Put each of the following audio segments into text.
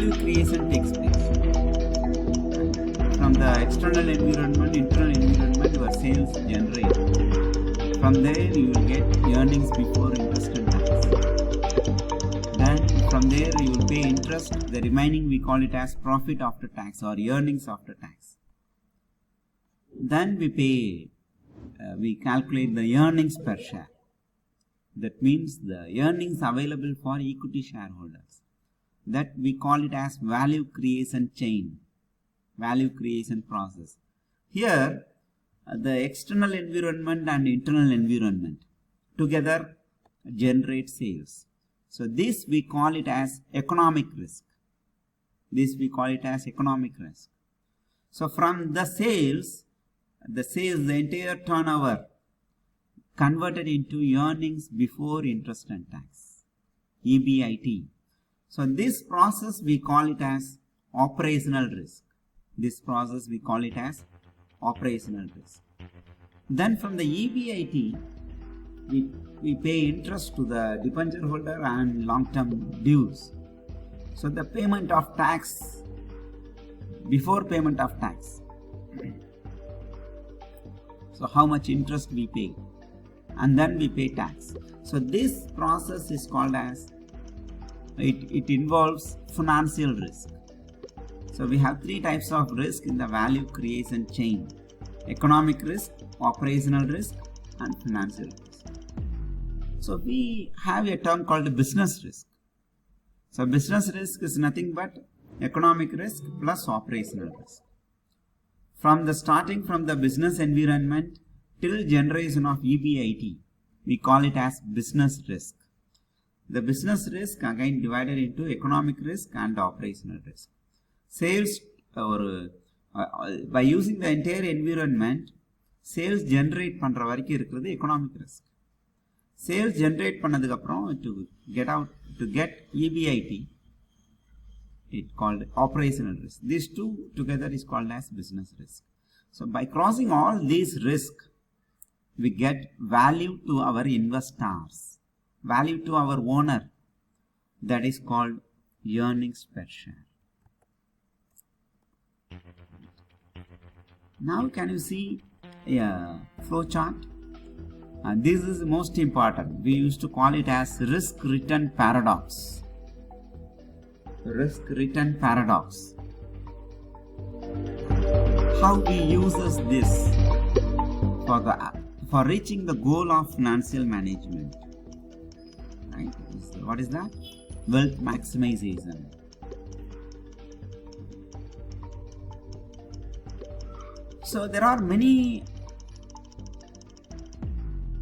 value creation takes place. From the external environment, internal environment, your sales generate. From there you will get earnings before interest and tax. Then from there you will pay interest. The remaining we call it as profit after tax or earnings after tax. Then we calculate the earnings per share. That means the earnings available for equity shareholders. That we call it as value creation chain, value creation process. Here the external environment and internal environment together generate sales. So this we call it as economic risk. This we call it as economic risk. So from the sales, the entire turnover converted into earnings before interest and tax, EBIT. So this process we call it as operational risk. This process we call it as operational risk. Then from the EBIT, we pay interest to the debenture holder and long-term dues. So the payment of tax, before payment of tax. So how much interest we pay, and then we pay tax. So this process is called as, it involves financial risk. So we have three types of risk in the value creation chain: economic risk, operational risk, and financial risk. So we have a term called business risk. So business risk is nothing but economic risk plus operational risk. From the business environment till generation of EBIT, we call it as business risk. The business risk again divided into economic risk and operational risk. Sales, by using the entire environment, sales generate பண்ற வரைக்கும் இருக்கிறது economic risk. Sales generate பண்ணதுக்கு அப்புறம் to get EBIT, it called operational risk. These two together is called as business risk. So by crossing all these risks, we get value to our investors, value to our owner. That is called earnings per share. Now can you see a flow chart? And this is most important. We used to call it as risk return paradox. Risk return paradox. How we uses this for reaching the goal of financial management. Right? What is that? Wealth maximization. So there are many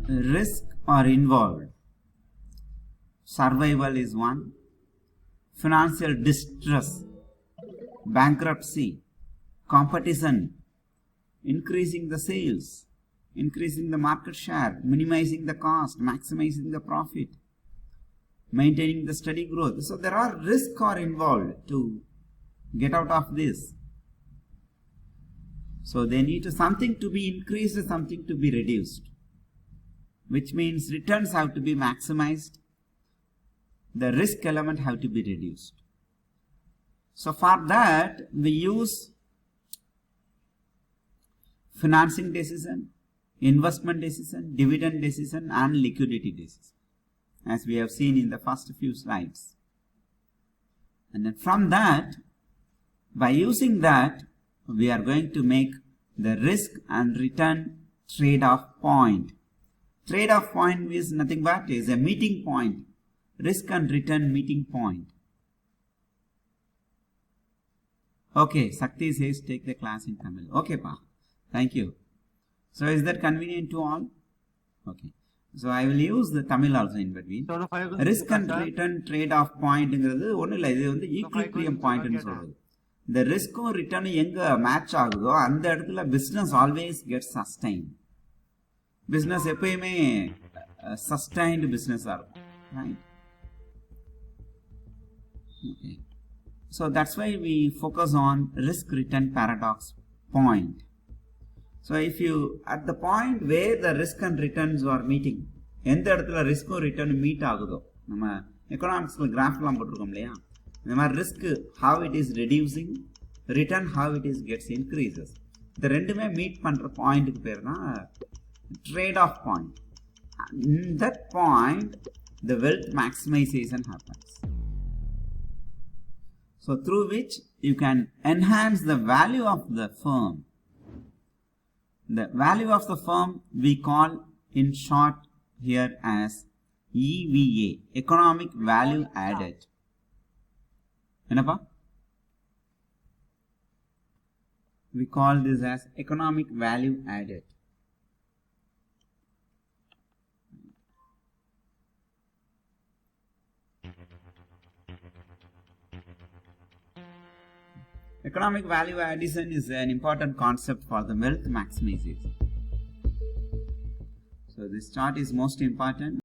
risks are involved. Survival is one. Financial distress, bankruptcy, competition, increasing the sales, increasing the market share, minimizing the cost, maximizing the profit, maintaining the steady growth. So there are risks are involved to get out of this. So they need something to be increased, something to be reduced, which means returns have to be maximized. The risk element have to be reduced. So for that we use financing decision, investment decision, dividend decision, and liquidity decision, as we have seen in the first few slides. And then from that, by using that, we are going to make the risk and return trade-off point. Trade-off point is nothing but is a meeting point. Risk and return meeting point. Okay, Sakti says take the class in Tamil. Okay, pa. Thank you. So is that convenient to all? Okay. So I will use the Tamil also in between. Risk and return trade-off point is one equilibrium point in சொல்றது. The risk or return எங்க match ஆகுதோ அந்த இடத்துல business always gets sustained. Business எப்பயுமே sustained business ஆகும். Right? Okay. So that's why we focus on risk return paradox point. So if you at the point where the risk and returns are meeting, எந்த இடத்துல risk or return meet ஆகுதோ, நம்ம எக்கனாமிக்ஸ்ல கிராஃப்லாம் போட்டுருக்கோம் இல்லையா, இந்த மாதிரி risk how it is reducing, return how it is gets increases. இந்த ரெண்டுமே மீட் பண்ற பாயிண்ட்க்கு பேர் தான் trade off point. In that point the wealth maximization happens. So through which you can enhance the value of the firm. The value of the firm we call in short here as EVA, economic value added. Enapa? We call this as economic value added. Economic value addition is an important concept for the wealth maximization. So this chart is most important.